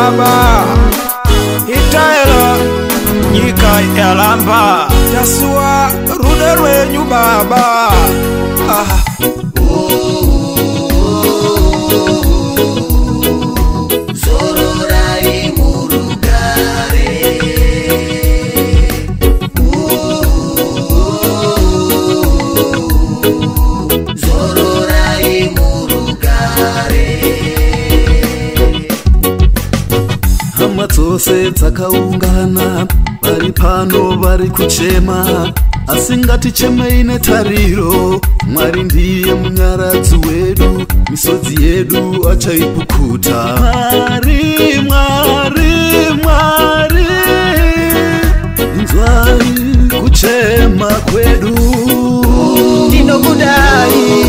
baba itaela nyika yalamba tasua rude rwenyu baba Zororai murugare Zororai murugare Hama dzose dzakaungana vari pano vari kuchema asi ngatichemei netariro Mwari ndiye munyaradzi wedu misodzi yedu achaipukuta Mwari Mwari Mwari inzwai kuchema kwedu Ndinokudai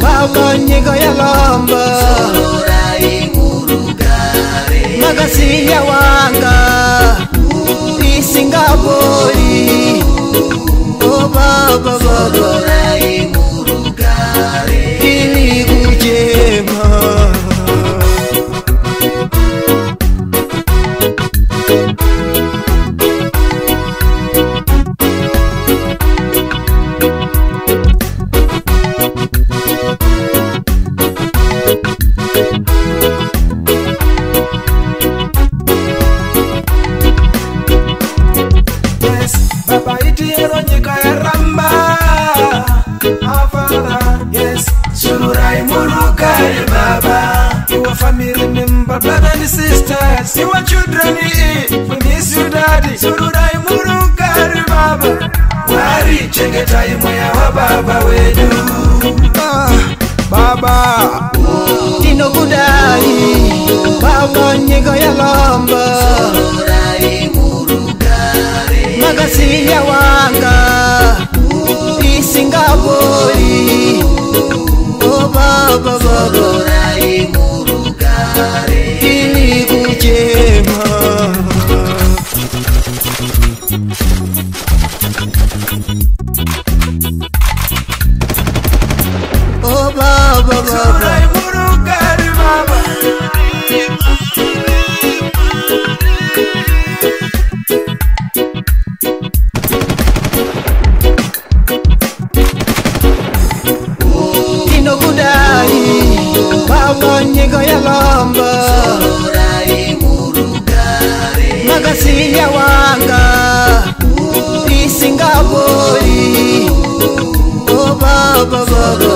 baba nyika yalamba Zororai murugare Magasiya wanga Isingapori Oh baba baba Zororai murugare Ili kujema baba itiero nyika yaramba afara yes Zororai murugare baba your family member brother and sisters your children we miss you daddy Zororai murugare baba Mwari chengetai moya wa baba wedu baba Ndinokudai baba nyika yalamba Zororai murugare Magasiya wanga Isingapori Oh baba baba Zororai murugare Ili kujema Oh baba baba Zororai murugare baba Ndinokudai baba nyika yalamba Zororai murugare Magasiya wanga Isingapori Oh baba baba